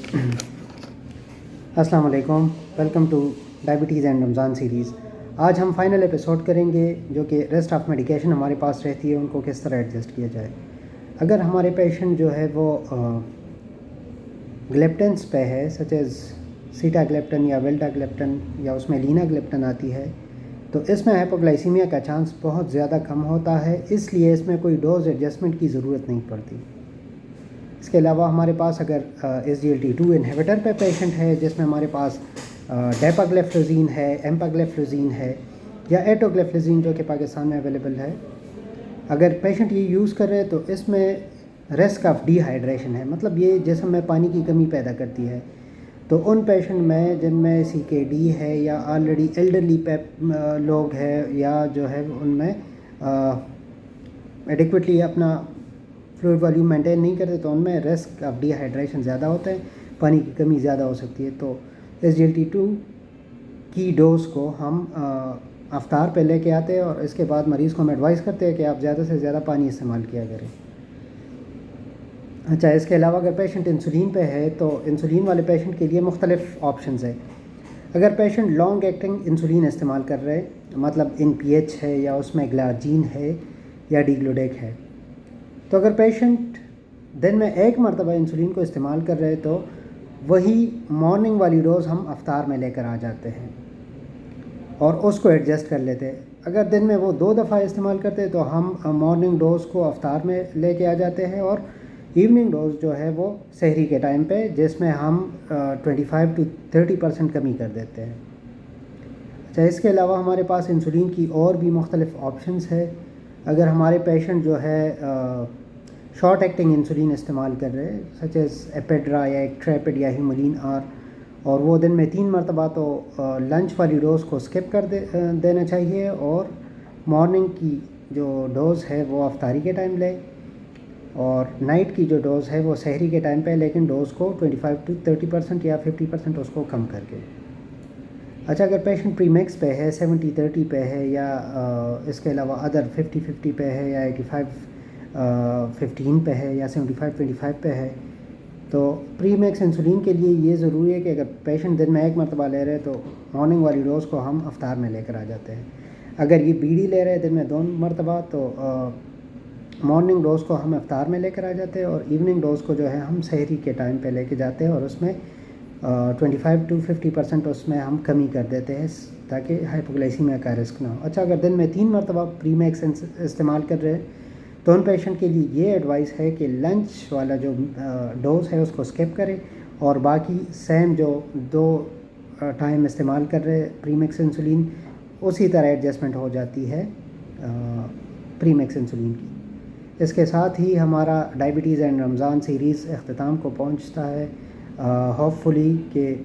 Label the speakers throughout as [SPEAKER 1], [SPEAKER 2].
[SPEAKER 1] السلام علیکم، welcome two diabetes and Ramzan series. آج ہم فائنل ایپیسوڈ کریں گے جو کہ ریسٹ آف میڈیکیشن ہمارے پاس رہتی ہے ان کو کس طرح ایڈجسٹ کیا جائے۔ اگر ہمارے پیشنٹ جو ہے وہ گلیپٹنس پہ ہے، سچ ایز سیٹا گلیپٹن یا ویلٹا گلیپٹن یا اس میں لینا گلیپٹن آتی ہے، تو اس میں ہائپوگلائسیمیا کا چانس بہت زیادہ کم ہوتا ہے، اس لیے اس میں کوئی ڈوز ایڈجسٹمنٹ کی ضرورت نہیں پڑتی۔ اس کے علاوہ ہمارے پاس اگر SGLT2 انہیبیٹر پہ پیشنٹ ہے جس میں ہمارے پاس ڈیپاگلیفلوزین ہے، ایمپاگلیفلوزین ہے یا ایٹوگلیفلوزین جو کہ پاکستان میں اویلیبل ہے، اگر پیشنٹ یہ یوز کر رہے تو اس میں رسک آف ڈی ہائیڈریشن ہے، مطلب یہ جسم میں پانی کی کمی پیدا کرتی ہے۔ تو ان پیشنٹ میں جن میں CKD ہے یا آلریڈی ایلڈرلی لوگ ہے یا جو ہے ان میں ایڈیکویٹلی اپنا فلوئڈ والیوم مینٹین نہیں کرتے، تو ان میں رسک آف ڈی ہائیڈریشن زیادہ ہوتا ہے، پانی کی کمی زیادہ ہو سکتی ہے۔ تو SGLT2 کی ڈوز کو ہم افطار پہ لے کے آتے ہیں اور اس کے بعد مریض کو ہم ایڈوائز کرتے ہیں کہ آپ زیادہ سے زیادہ پانی استعمال کیا کریں۔ اچھا، اس کے علاوہ اگر پیشنٹ انسولین پہ ہے تو انسولین والے پیشنٹ کے لیے مختلف آپشنز ہیں۔ اگر پیشنٹ لانگ ایکٹنگ انسولین استعمال کر رہے، مطلب NPH ہے یا اس میں گلارجین ہے یا ڈیگلوڈیک ہے، تو اگر پیشنٹ دن میں ایک مرتبہ انسولین کو استعمال کر رہے تو وہی مارننگ والی ڈوز ہم افطار میں لے کر آ جاتے ہیں اور اس کو ایڈجسٹ کر لیتے۔ اگر دن میں وہ 2 دفعہ استعمال کرتے تو ہم مارننگ ڈوز کو افطار میں لے کے آ جاتے ہیں اور ایوننگ ڈوز جو ہے وہ سحری کے ٹائم پہ، جس میں ہم 25 to 30% کمی کر دیتے ہیں۔ اچھا، اس کے علاوہ ہمارے پاس انسولین کی اور بھی مختلف آپشنز ہے۔ اگر ہمارے پیشنٹ جو ہے شارٹ ایکٹنگ انسولین استعمال کر رہے، سچ ایز ایپیڈرا یا ایکٹریپڈ یا ہیمولین آر، اور وہ دن میں 3 مرتبہ تو لنچ والی ڈوز کو اسکپ کر دینا چاہیے اور مارننگ کی جو ڈوز ہے وہ افطاری کے ٹائم لے، اور نائٹ کی جو ڈوز ہے وہ سحری کے ٹائم پہ، لیکن ڈوز کو 25 to 30% یا 50% اس کو کم کر کے۔ اچھا، اگر پیشنٹ پری میکس پہ ہے، 70-30 پہ ہے یا اس کے علاوہ ادر 50-50 پہ ہے یا 85-15 پہ ہے یا 75-25 پہ ہے، تو پری میکس انسولین کے لیے یہ ضروری ہے کہ اگر پیشنٹ دن میں ایک مرتبہ لے رہے تو مارننگ والی ڈوز کو ہم افطار میں لے کر آ جاتے ہیں۔ اگر یہ BD لے رہے دن میں 2 مرتبہ تو مارننگ ڈوز کو ہم افطار میں لے کر آ جاتے ہیں اور ایوننگ ڈوز کو جو ہے ہم سحری کے ٹائم پہ لے کے جاتے ہیں اور اس میں 25 to 50% اس میں ہم کمی کر دیتے ہیں تاکہ ہائپوگلائسیمیا کا رسک نہ ہو۔ اچھا، اگر دن میں 3 مرتبہ پری میکس استعمال کر رہے ہیں تو ان پیشنٹ کے لیے یہ ایڈوائس ہے کہ لنچ والا جو ڈوز ہے اس کو اسکپ کریں اور باقی سیم جو 2 ٹائم استعمال کر رہے پری میکس انسولین، اسی طرح ایڈجسٹمنٹ ہو جاتی ہے پری میکس انسولین کی۔ اس کے ساتھ ہی ہمارا ڈائبٹیز اینڈ رمضان سیریز اختتام کو پہنچتا ہے۔ ہوپ فلی کہ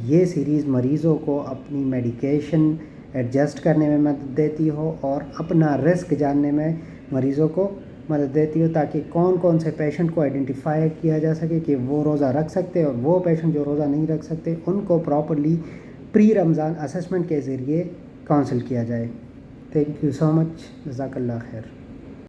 [SPEAKER 1] یہ سیریز مریضوں کو اپنی میڈیکیشن ایڈجسٹ کرنے میں مدد دیتی ہو اور اپنا رسک جاننے میں مریضوں کو مدد دیتی ہو، تاکہ کون کون سے پیشنٹ کو آئیڈینٹیفائی کیا جا سکے کہ وہ روزہ رکھ سکتے، اور وہ پیشنٹ جو روزہ نہیں رکھ سکتے ان کو پراپرلی پری رمضان اسسمنٹ کے ذریعے کاؤنسل کیا جائے۔ تھینک یو سو مچ، جزاک اللہ خیر۔